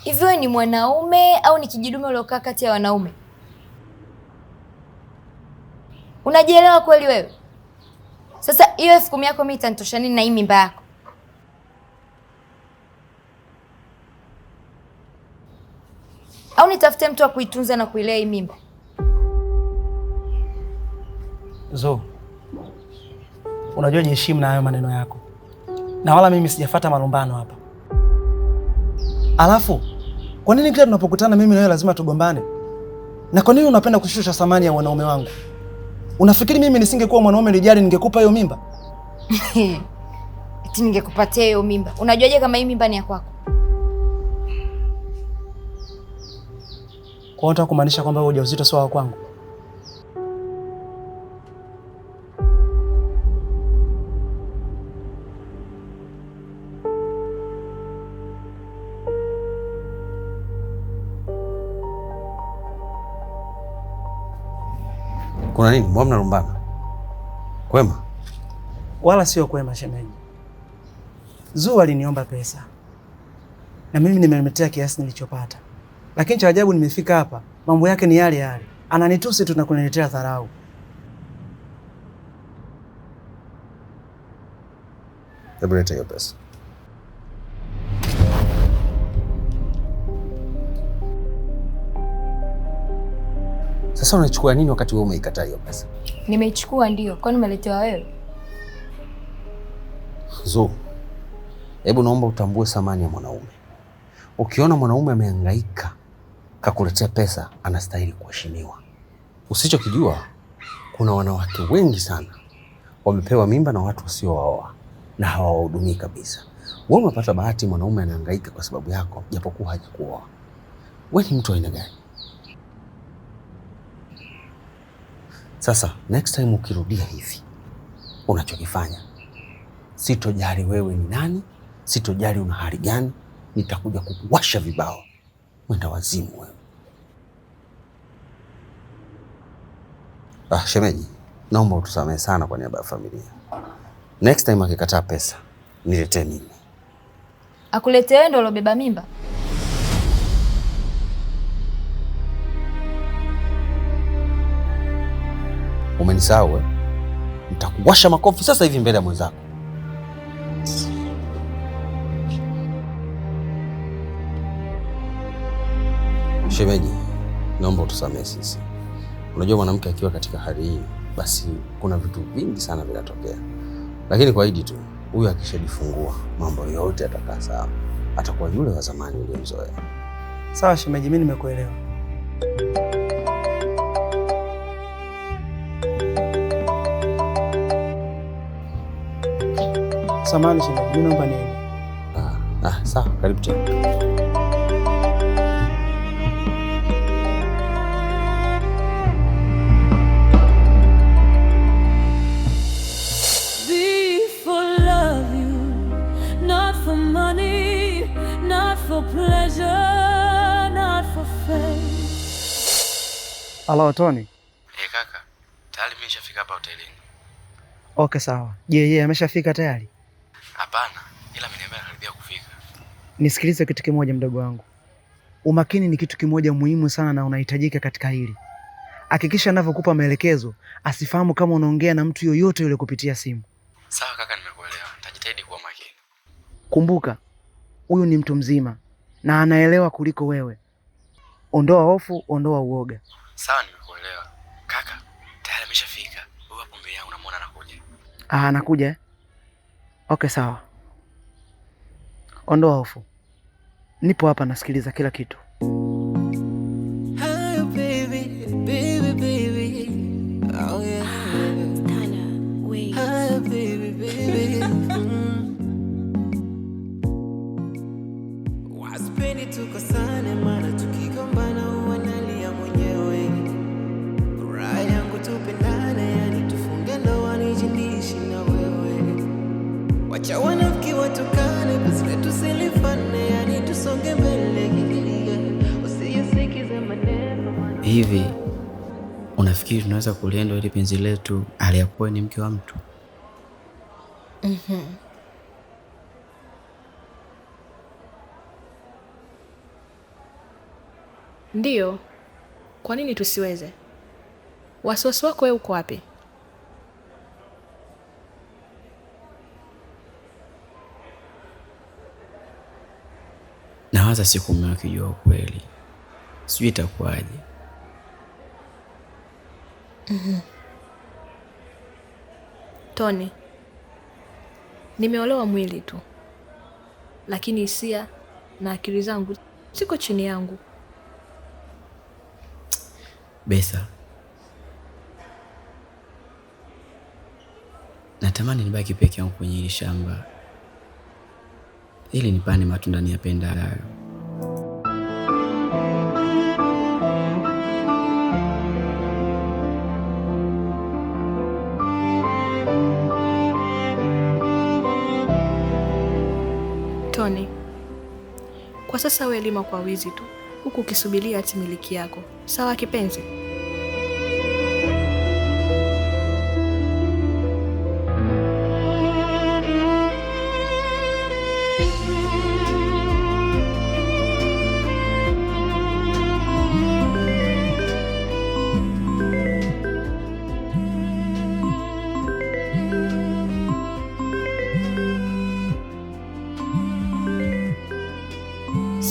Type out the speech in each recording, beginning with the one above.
Hivi wewe ni mwanaume au ni kijidume uliokaa kati ya wanaume? Unajielewa kweli wewe? Sasa hiyo 10,000 yako mimi itanitosha nini na hii mimba yako? Au nitafute mtu wa kuitunza na kuilea hii mimba? Zo, unajua jiheshimu na hayo maneno yako, na wala mimi sijafuata malumbano hapa. Alafu kwa nini kila tunapokutana mimi na wewe lazima tugombane? Na kwa nini unapenda kushusha thamani ya wanaume wangu? Unafikiri mimi nisingekuwa mwanaume nijali ningekupa hiyo mimba? Eti ningekupatia hiyo mimba. Unajuaje kama hii mimba ni ya kwako? Kwa hiyo unataka kumaanisha kwamba ujauzito sio wa kwangu? Kuna nini? Mbona mnalumbana? Kwema? Wala sio kwema shemeji. Zuu aliniomba pesa na mimi nimemletea kiasi nilichopata, lakini cha ajabu nimefika hapa mambo yake ni yale yale, ananitusi tu na kuniletea dharau. Hebu leta hiyo pesa. Sasa unachukua nini wakati wewe umeikataa hiyo pesa? Nimeichukua ndio. Kwani umeletewa wewe? Zo, hebu naomba utambue thamani ya mwanaume. Ukiona mwanaume amehangaika kakuletea pesa, anastahili kuheshimiwa. Usichokijua, kuna wanawake wengi sana wamepewa mimba na watu wasiowaoa na hawawahudumii kabisa. Wewe umepata bahati, mwanaume anahangaika kwa sababu yako japokuwa hajakuoa. Wewe ni mtu wa aina gani? Sasa next time ukirudia hivi unachokifanya, sitojali wewe ni nani, sitojali una hali gani, nitakuja kukuwasha vibao. Mwenda wazimu wewe. Shemeji, naomba utusamehe sana kwa niaba ya familia. Next time akikataa pesa, niletee mimi. Akuletee wewe ndio ulobeba mimba? Umenisahau wewe? Nitakuwasha makofi sasa hivi mbele ya mwenzako. Shemeji, naomba utusamehe sisi. Unajua mwanamke akiwa katika hali hii, basi kuna vitu vingi sana vinatokea. Lakini kwa hidi tu, huyu akishajifungua, mambo yote yatakaa sawa. Atakuwa yule wa zamani uliyemzoea. Sawa shemeji, mimi nimekuelewa. Samahani shemeji, mimi naomba niende. Sawa, karibu tena. Halo Tony. Kaka, tayari nimeshafika hapa hotelini. Okay sawa. Je, ameshafika tayari? Hapana, ila ameniambia karibia kufika. Nisikilize kitu kimoja mdogo wangu. Umakini ni kitu kimoja muhimu sana na unahitajika katika hili. Hakikisha anavyokupa maelekezo asifahamu kama unaongea na mtu yoyote yule kupitia simu. Sawa kaka, nimekuelewa. Nitajitahidi kuwa makini. Kumbuka, huyu ni mtu mzima na anaelewa kuliko wewe. Ondoa hofu, ondoa uoga. Sawa, nimekuelewa. Kaka, tayari ameshafika. Wewe hapo mbele yangu unamuona anakuja. Anakuja? Okay sawa. Ondoa hofu. Nipo hapa nasikiliza kila kitu. Hi baby, baby, baby. Oh yeah. Tana, wait. Hi baby, baby. Waspendi tukosane, maana tukigombana huwa nalia mwenyewe. Raha yangu tupendane, yani tufunge ndoa nijindishi na wewe. Wacha wanafiki watukane, basi letu silifane, yani tusonge mbele. Usiyasikize maneno. Hivi unafikiri tunaweza kulienda ili penzi letu aliyakuwa ni mke wa mtu? Ndiyo. Kwa nini tusiweze? Wasiwasi wako wewe uko wapi? Nawaza siku mume wake akijua ukweli, sijui itakuwaje. Tony, nimeolewa mwili tu, lakini hisia na akili zangu siko chini yangu. Betha, natamani nibaki peke yangu kwenye hili shamba ili nipane matunda niyapendayo. Tony, kwa sasa wewe lima kwa wizi tu, huku ukisubiria hati miliki yako. Sawa kipenzi?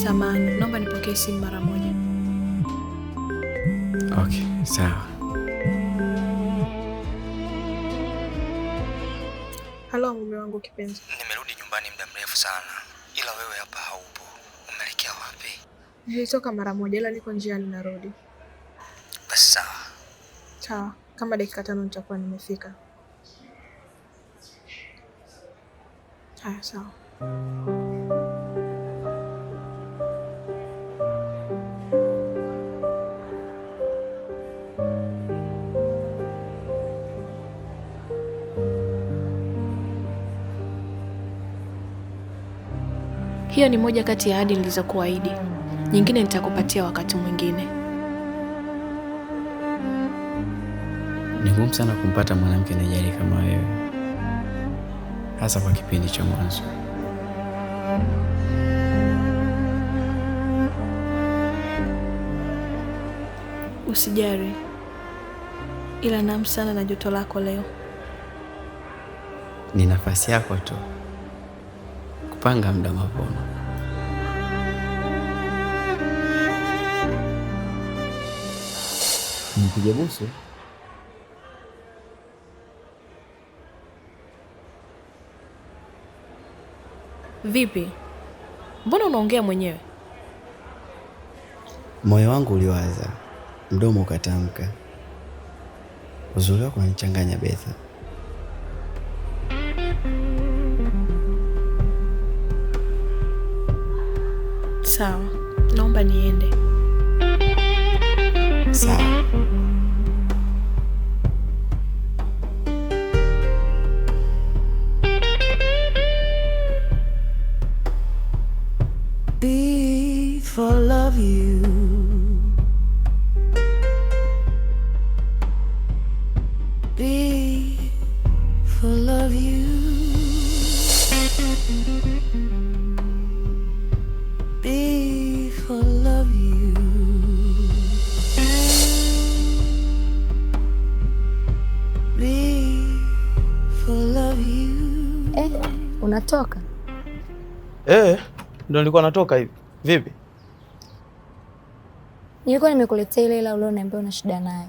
Samahani, naomba nipokee simu mara moja. Okay, sawa. Halo mume wangu kipenzi. Nimerudi nyumbani muda mrefu sana, ila wewe hapa haupo. Umeelekea wapi? Nilitoka mara moja ila niko njiani narudi. Basi sawa. Sawa, kama dakika 5 nitakuwa nimefika. Haya, sawa. Hiyo ni moja kati ya ahadi nilizokuahidi. Nyingine nitakupatia wakati mwingine. Ni ngumu sana kumpata mwanamke anayejali kama wewe, hasa kwa kipindi cha mwanzo. Usijali, ila naam sana na joto lako leo. Ni nafasi yako tu kupanga muda mapema. Nipige busu? Vipi? Mbona unaongea mwenyewe? Moyo wangu uliwaza, mdomo ukatamka. Uzuri wako unanichanganya Betha. Sawa, naomba niende. Sawa. Be for love you. Be for love you. Be for love you. Be for love you. Unatoka? Ndio nilikuwa natoka hivi. Vipi? Nilikuwa nimekuletea ile ila ulioniambia una shida naye.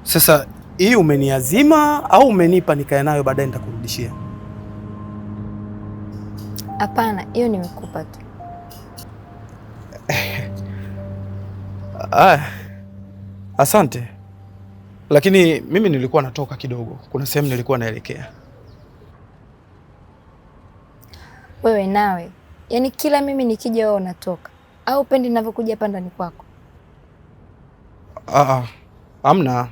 Sasa hii umeniazima au umenipa nikae nayo baadaye nitakurudishia? Hapana, hiyo nimekupa tu. Asante. Lakini mimi nilikuwa natoka kidogo. Kuna sehemu nilikuwa naelekea. Wewe nawe, yaani kila mimi nikija wewe unatoka. Au upendi ninavyokuja hapa ndani kwako? Hamna.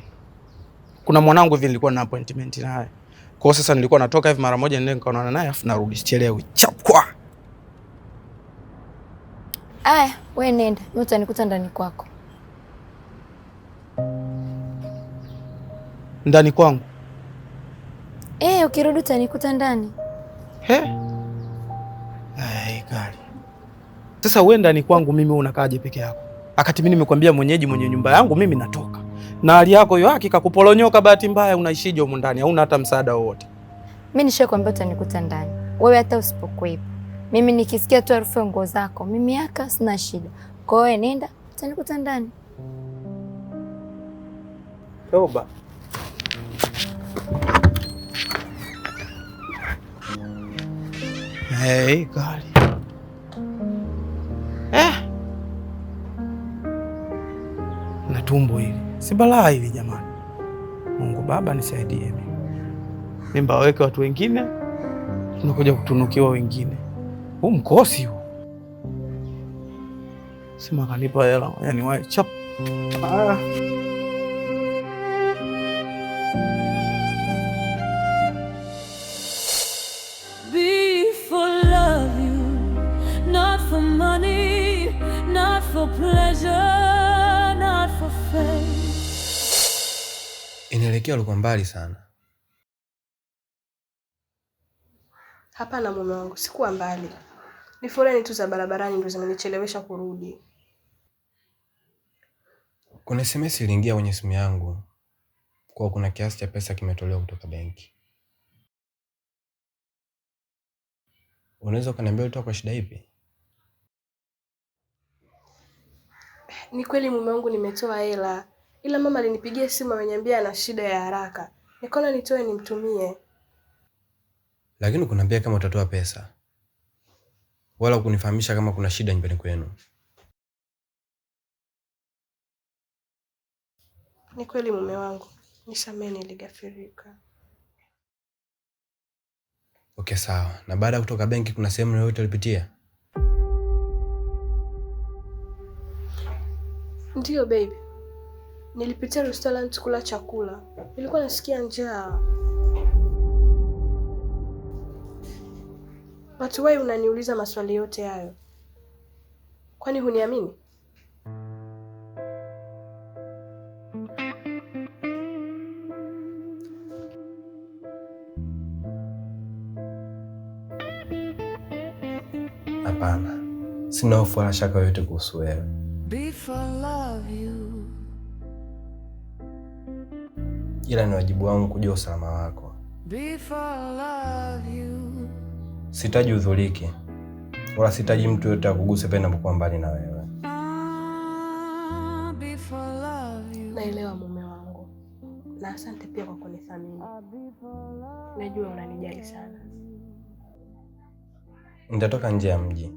Kuna mwanangu hivi nilikuwa na appointment naye. Kwa hiyo sasa nilikuwa natoka hivi mara moja nende nikaonana naye afu narudi, sichelewi. Chapwa. Aya, we nenda, mimi utanikuta ndani kwako. Ndani kwangu? Ukirudi utanikuta ndani. Ai, kali. Sasa wewe ndani kwangu mimi unakaaje peke yako? Akati mimi nimekwambia mwenyeji mwenye nyumba yangu mimi natoka. Na hali yako hiyo hakika kuporonyoka bahati mbaya unaishije huko ndani? Hauna hata msaada wowote. Mimi nishakwambia utanikuta ndani. Wewe hata usipokuwepo. Mimi nikisikia tu harufu ya nguo zako, mimi haka sina shida. Kwa hiyo nenda, utanikuta ndani. Toba. Hey, kali. Na tumbo hili. Si balaa hili jamani. Mungu Baba nisaidie mimi. Mimba waweke watu wengine, tunakuja kutunukiwa wengine. Huu mkosi huu. Sima kanipa hela, yani wae chap. Be for love you, not for money, not for pleasure, not for fame. Inaelekea ulikuwa mbali sana. Hapana mume wangu, sikuwa mbali. Ni foleni tu za barabarani ndio zimenichelewesha kurudi. Kuna SMS iliingia kwenye simu yangu kwa kuna kiasi cha pesa kimetolewa kutoka benki. Unaweza kuniambia ulitoka kwa shida ipi? Ni kweli mume wangu nimetoa hela. Ila mama alinipigia simu ameniambia ana shida ya haraka. Nikaona nitoe nimtumie. Lakini kuniambia kama utatoa pesa. Wala kunifahamisha kama kuna shida nyumbani kwenu. Ni kweli mume wangu. Nisamehe niligafirika. Okay, sawa. Na baada ya kutoka benki kuna sehemu yoyote ulipitia? Ndio baby. Nilipitia restaurant kula chakula. Nilikuwa nasikia njaa. Watu wewe unaniuliza maswali yote hayo. Kwani huniamini? Hapana. Sina hofu wala shaka yoyote kuhusu wewe. Be for love you. Ila ni wajibu wangu kujua usalama wako. Be for love you. Sitaji udhulike. Wala sitaji mtu yote akuguse pale ninapokuwa mbali na wewe. Be for love you. Naelewa mume wangu. Na asante pia kwa kunithamini. Najua unanijali sana. Nitatoka nje ya mji.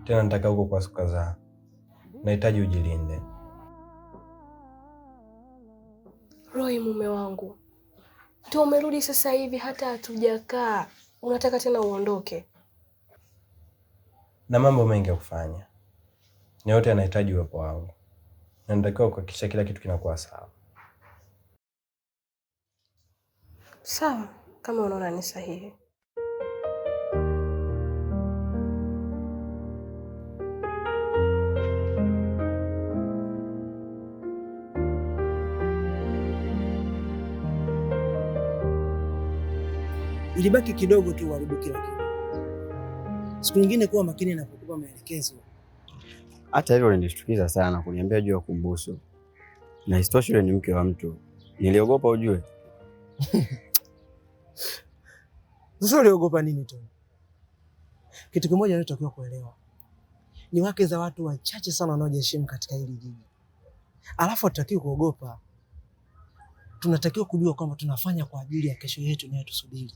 Tena nitakaa huko kwa siku kadhaa. Nahitaji ujilinde. Roy mume wangu. Ndio umerudi sasa hivi hata hatujakaa. Unataka tena uondoke? Na mambo mengi ya kufanya. Na yote yanahitaji uwepo wangu. Na nitakiwa kuhakikisha kila kitu kinakuwa sawa. Sawa, kama unaona ni sahihi. Ilibaki kidogo tu uharibu kila kitu. Siku nyingine kuwa makini na kukupa maelekezo. Hata hivyo ulinishtukiza sana kuniambia juu ya kumbusu. Na isitoshe yule ni mke wa mtu. Niliogopa ujue. Sasa uliogopa nini tu? Kitu kimoja unatakiwa kuelewa. Ni wake za watu wachache sana wanaojiheshimu katika hili jiji. Alafu hatutakiwi kuogopa. Tunatakiwa kujua kwamba tunafanya kwa ajili ya kesho yetu inayotusubiri.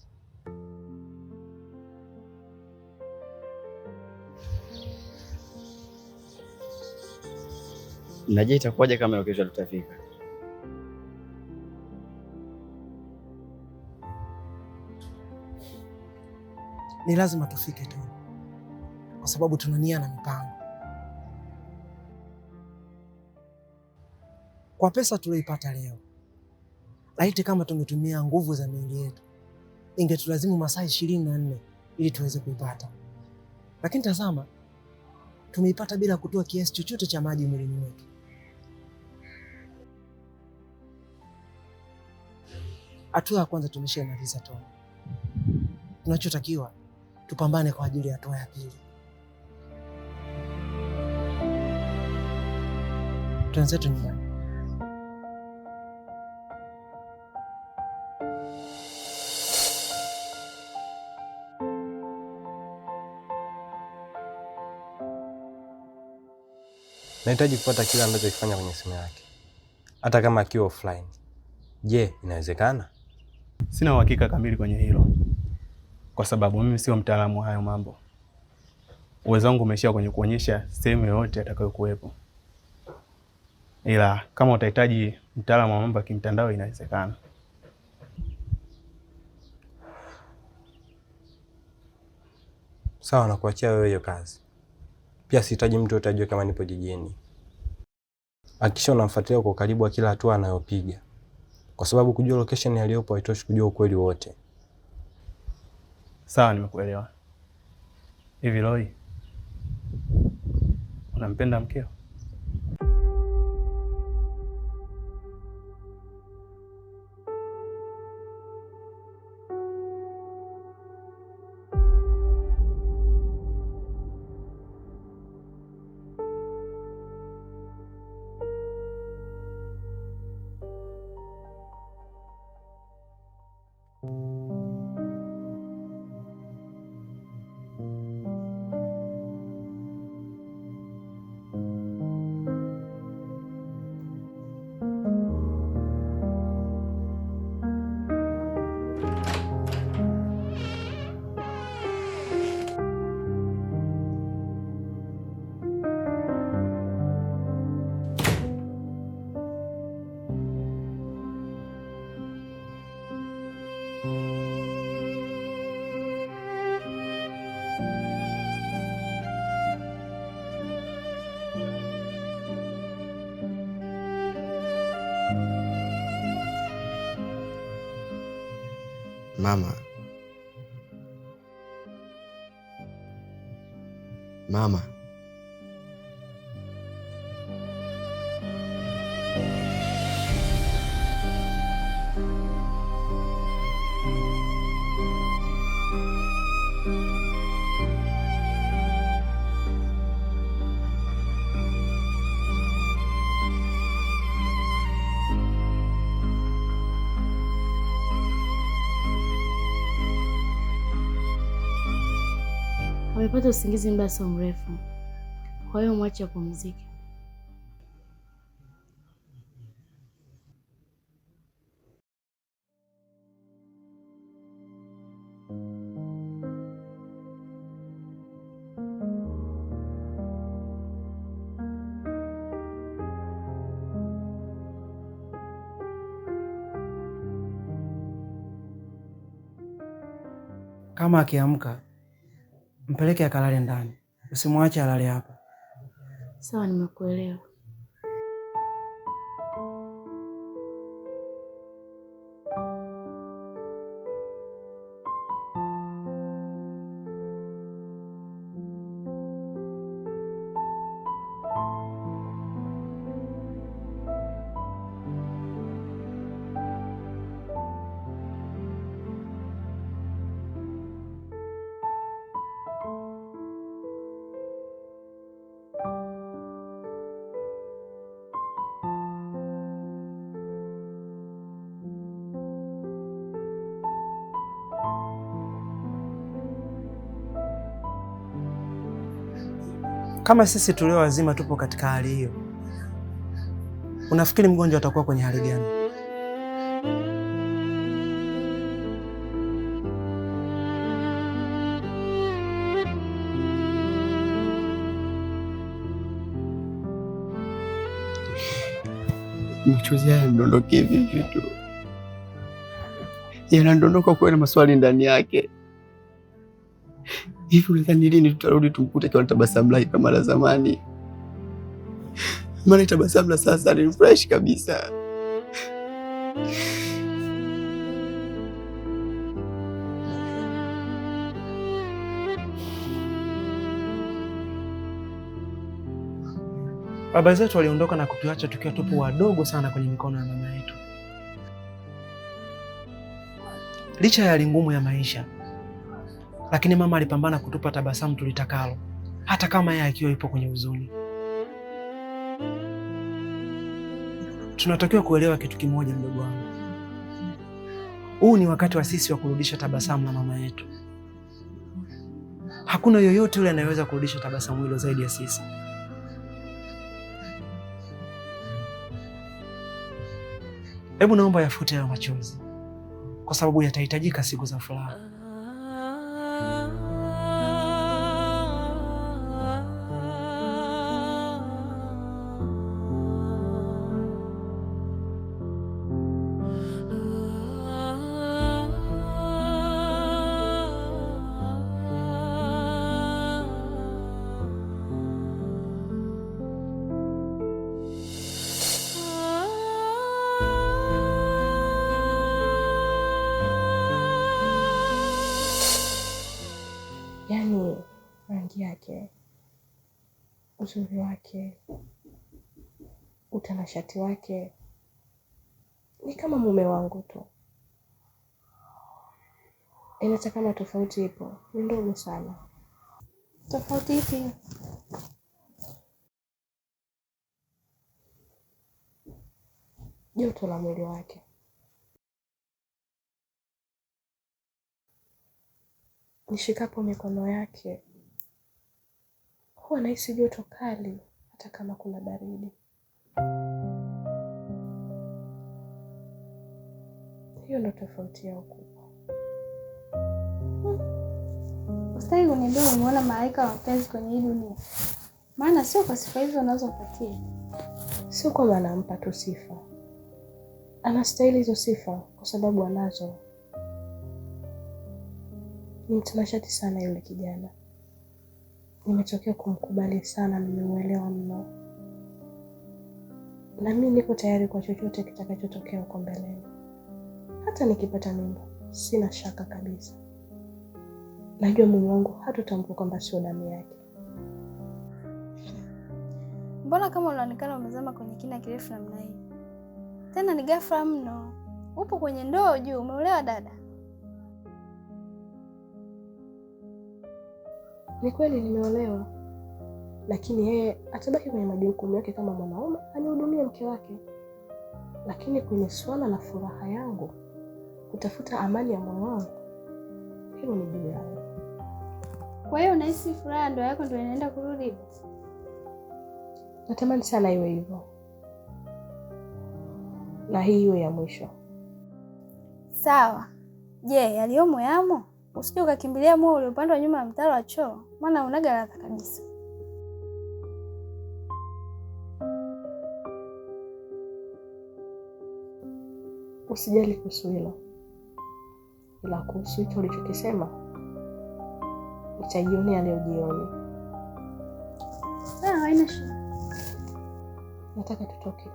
Naje itakuwaje kama leo kesho tutafika? Ni lazima tufike tu. Kwa sababu tuna nia na mipango. Kwa pesa tulioipata leo, laiti kama tungetumia nguvu za miili yetu, ingetulazimu masaa 24 ili tuweze kuipata. Lakini tazama, tumeipata bila kutoa kiasi chochote cha maji mwilini mwetu. Hatua ya kwanza tumeshamaliza Tony. Tunachotakiwa tupambane kwa ajili ya hatua ya pili. Tuanzetu nyumbani. Nahitaji kupata kile anachokifanya kwenye simu yake, hata kama akiwa offline. Je, inawezekana? Sina uhakika kamili kwenye hilo, kwa sababu mimi sio mtaalamu wa hayo mambo. Uwezo wangu umeshia kwenye kuonyesha sehemu yoyote atakayokuwepo, ila kama utahitaji mtaalamu wa mambo ya kimtandao inawezekana. Sawa, nakuachia wewe hiyo kazi. Pia sihitaji mtu yote ajue kama nipo jijini. Hakikisha unamfuatilia kwa karibu kila hatua anayopiga, kwa sababu kujua location aliyopo haitoshi kujua ukweli wote. Sawa, nimekuelewa. Hivi Roy, unampenda mkeo? Mama. Mama. Amepata usingizi muda sio mrefu, kwa hiyo mwache apumzike. Kama akiamka mpeleke akalale ndani, usimwache alale hapa. Sawa, nimekuelewa. Kama sisi tulio wazima tupo katika hali hiyo, unafikiri mgonjwa atakuwa kwenye hali gani? Machozi haya yanadondoka vipi tu? Yanadondoka kwa na maswali ndani yake. Hivi unadhani lini tutarudi tumkute kwa tabasamu lake kama la zamani? Maana tabasamu la sasa ni fresh kabisa. Baba zetu waliondoka na kutuacha tukiwa tupo wadogo sana kwenye mikono ya mama yetu. Licha ya hali ngumu ya maisha, lakini mama alipambana kutupa tabasamu tulitakalo, hata kama yeye akiwa yupo kwenye huzuni. Tunatakiwa kuelewa kitu kimoja, mdogo wangu. Huu ni wakati wa sisi wa kurudisha tabasamu la mama yetu. Hakuna yoyote yule anayeweza kurudisha tabasamu hilo zaidi ya sisi. Hebu naomba yafute hayo machozi, kwa sababu yatahitajika siku za furaha. Yaani rangi yake, uzuri wake, utanashati wake ni kama mume wangu tu. Hata kama tofauti ipo, ni ndogo sana. Tofauti ipi? Joto la mwili wake. Nishikapo mikono yake huwa nahisi joto kali, hata kama kuna baridi. Hiyo ndo tofauti yao kubwa. Ustahili uniambia umeona malaika wa mapenzi kwenye hii dunia? Maana sio kwa sifa hizo unazopatia. Sio kwamba anampa tu sifa, anastahili hizo sifa kwa sababu anazo. Ni mtanashati sana yule kijana. Nimetokea kumkubali sana, nimeuelewa mno. Na mimi niko tayari kwa chochote kitakachotokea huko mbeleni. Hata nikipata mimba, sina shaka kabisa. Najua mume wangu hatotambua kwamba sio damu yake. Mbona kama unaonekana umezama kwenye kina kirefu namna hii? Tena ni ghafla mno. Upo kwenye ndoa juu, umeolewa dada? Ni kweli nimeolewa, lakini yeye atabaki kwenye majukumu yake kama mwanaume, anihudumie mke wake. Lakini kwenye swala la furaha yangu, kutafuta amani ya moyo wangu, hilo ni juu yangu. Kwa hiyo unahisi furaha ndoa yako ndio inaenda kurudi hivyo? Natamani sana iwe hivyo, na hii iwe ya mwisho. Sawa. Je, yaliyomo yamo? Usije ukakimbilia moyo ule upande wa nyuma ya mtaro wa choo, maana unaga ladha kabisa. Usijali kuhusu hilo, ila kuhusu hicho ulichokisema nitajionea leo jioni. Sawa, haina shida. Nataka tutoke,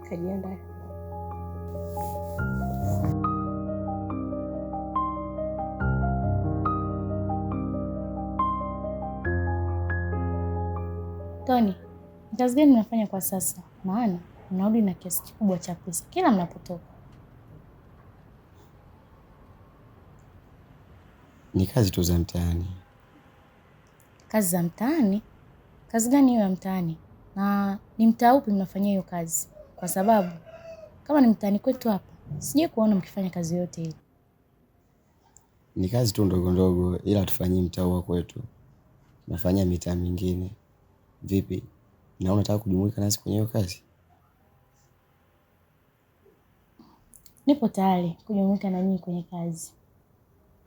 kajiandae. Tony, ni kazi gani mnafanya kwa sasa? Maana mnarudi na kiasi kikubwa cha pesa kila mnapotoka. Ni kazi tu za mtaani. Kazi za mtaani? Kazi gani hiyo ya mtaani? Na ni mtaa upi mnafanyia hiyo kazi? Kwa sababu kama ni mtaani kwetu hapa, sije kuona mkifanya kazi yote hii. Ni kazi tu ndogo ndogo, ila tufanyie mtaa wa kwetu. Tunafanya mitaa mingine. Vipi? Na unataka kujumuika nasi kwenye hiyo kazi? Nipo tayari kujumuika na nyinyi kwenye kazi.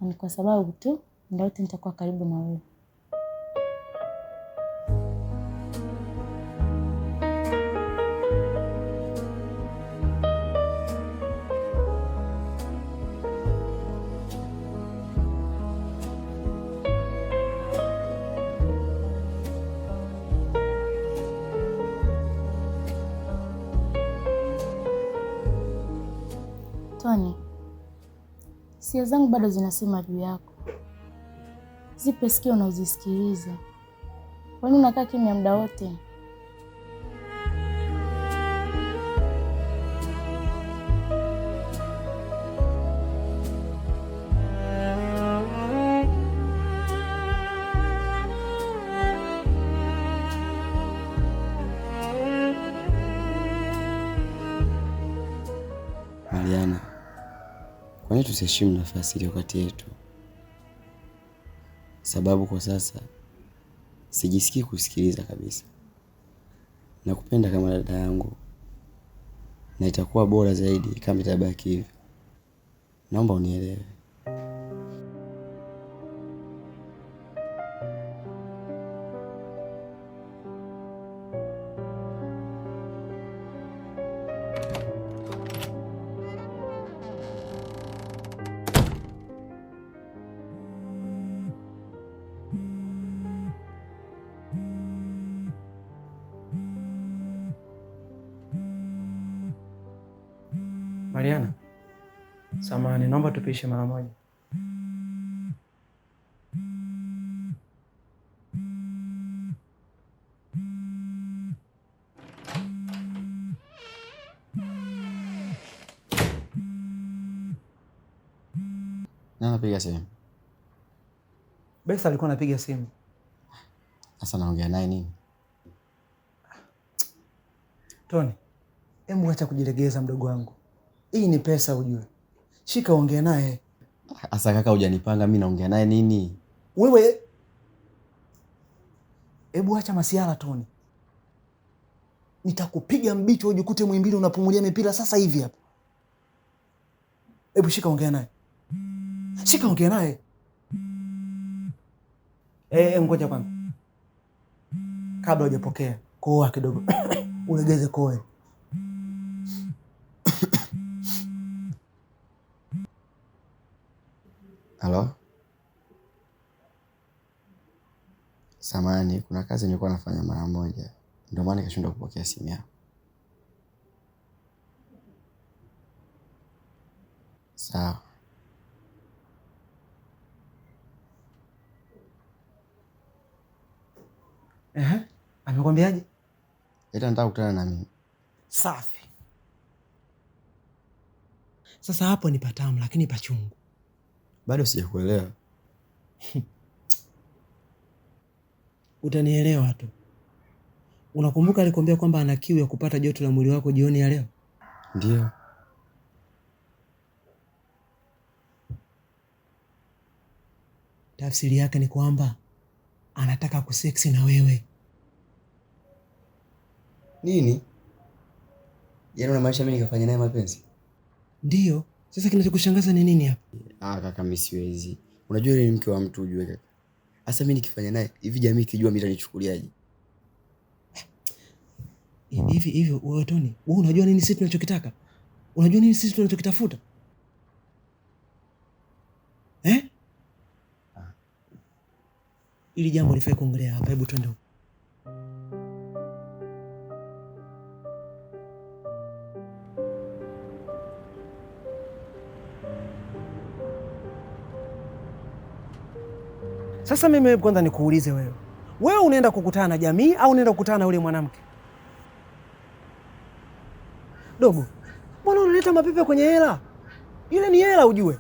Na ni kwa sababu tu muda wote nitakuwa karibu na wewe. Tony, hisia zangu bado zinasema juu yako. Zipe sikio na uzisikilize. Kwani unakaa kimya muda wote? Mariana, kwa nini tusiheshimu nafasi iliyo kati yetu? Sababu kwa sasa sijisikii kusikiliza kabisa. Nakupenda kama dada yangu, na itakuwa bora zaidi kama itabaki hivyo. Naomba unielewe. Mariana, samahani, naomba tupishe mara moja. Nani anapiga simu? Besa alikuwa anapiga simu. Sasa naongea naye nini? Tony, hebu acha kujilegeza mdogo wangu. Hii ni pesa ujue. Shika ongea naye. Asa kaka, hujanipanga mimi naongea naye nini? Wewe hebu acha masiala Tony. Nitakupiga mbicho ujikute Muhimbili unapumulia mipira sasa hivi hapa. Hebu shika ongea naye. Shika ongea naye. Ngoja kwanza. Kabla hujapokea, koa kidogo. Ulegeze koe. Halo? Samahani, kuna kazi nilikuwa nafanya mara moja. Ndio maana nikashindwa kupokea simu yako. Sawa. Amekwambiaje? Ila nataka kukutana na mimi. Safi. Sasa hapo ni patamu lakini pachungu. Bado sijakuelewa. Utanielewa tu. Unakumbuka alikwambia kwamba ana kiu ya kupata joto la mwili wako jioni ya leo? Ndio. Tafsiri yake ni kwamba anataka kuseksi na wewe. Nini? Yaani unamaanisha mimi nikafanya naye mapenzi? Ndio. Sasa kinachokushangaza ni nini hapa? Kaka, mimi siwezi. Unajua yule ni mke wa mtu ujue kaka. Sasa mimi nikifanya naye, hivi jamii ikijua mimi itanichukuliaje? Hivi wewe Tony, wewe unajua nini sisi tunachokitaka? Unajua nini sisi tunachokitafuta? Ili jambo lifai kuongelea hapa, hebu twende huko. Sasa mimi kwanza nikuulize wewe. Wewe unaenda kukutana na jamii au unaenda kukutana na yule mwanamke? Dogo, mbona unaleta mapepe kwenye hela? Ile ni hela ujue.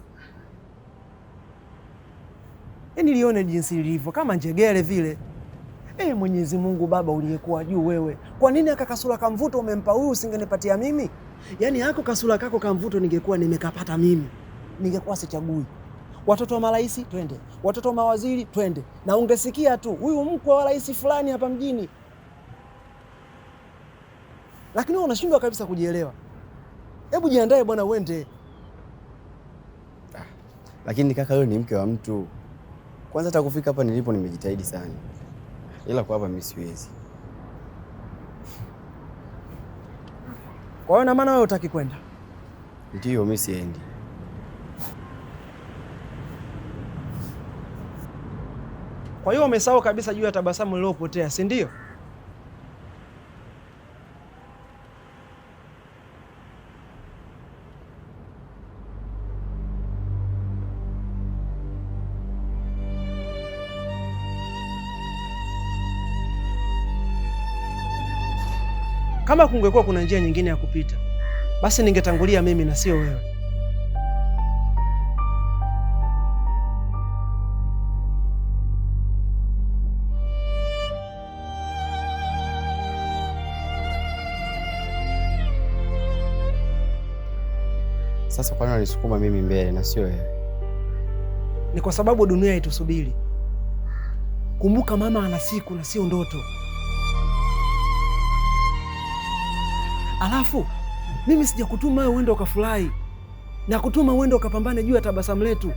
Nilione jinsi ilivyo kama njegere vile. Mwenyezi Mungu Baba uliyekuwa juu wewe. Kwa nini aka kasura kamvuto umempa huyu usingenipatia mimi? Yaani hako kasura kako kamvuto ningekuwa nimekapata mimi. Ningekuwa sichagui. Watoto wa marais twende. Watoto wa mawaziri twende. Na ungesikia tu huyu mkwe wa rais fulani hapa mjini. Lakini wewe unashindwa kabisa kujielewa. Hebu jiandae bwana uende. Lakini kaka, wewe ni mke wa mtu. Kwanza hata kufika hapa nilipo nimejitahidi sana. Ila kwa hapa mimi siwezi. Kwa hiyo na maana wewe hutaki kwenda? Ndio, mimi siendi. Kwa hiyo umesahau kabisa juu ya tabasamu lilopotea, si ndio? Kama kungekuwa kuna njia nyingine ya kupita, basi ningetangulia mimi na sio wewe. Sasa kwa nini unisukuma mimi mbele na sio wewe? Ni kwa sababu dunia itusubiri. Kumbuka mama ana siku na sio ndoto. Alafu mimi sijakutuma wewe uende ukafurahi, na kutuma uende ukapambane juu ya tabasamu letu.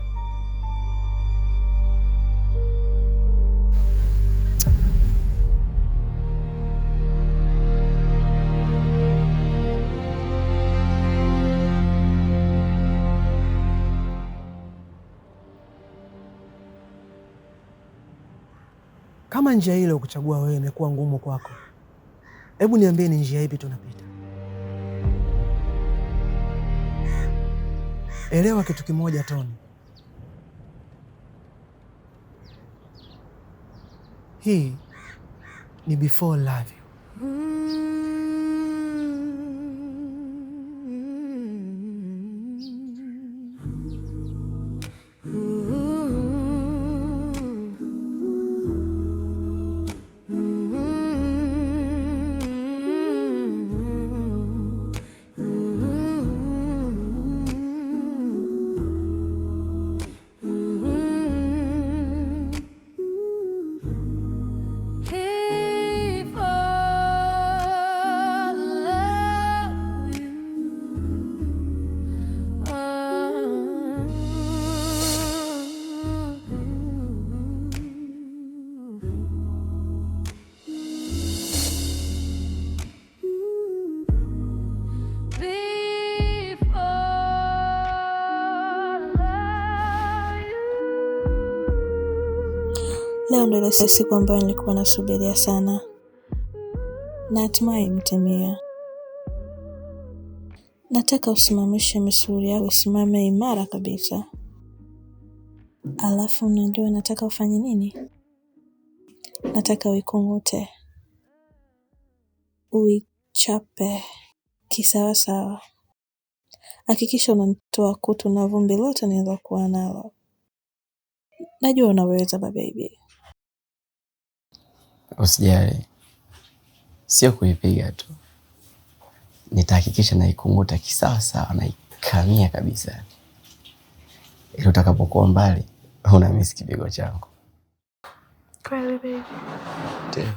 Kama njia ile ukuchagua wewe imekuwa ngumu kwako, hebu niambie ni njia ipi tunapita? Elewa kitu kimoja Tony, hii ni before love you. Leo ndio ile siku ambayo nilikuwa nasubiria sana, na hatimaye imetimia. Nataka usimamishe misuli yako isimame imara kabisa. Alafu unajua nataka ufanye nini? Nataka uikungute, uichape kisawasawa. Hakikisha unatoa kutu na vumbi lote nilokuwa nalo. Najua unaweza baby. Usijali, sio kuipiga tu, nitahakikisha naikunguta kisawasawa, naikamia kabisa, ili utakapokuwa mbali unamisi kipigo changu. Kweli baby. Ndio.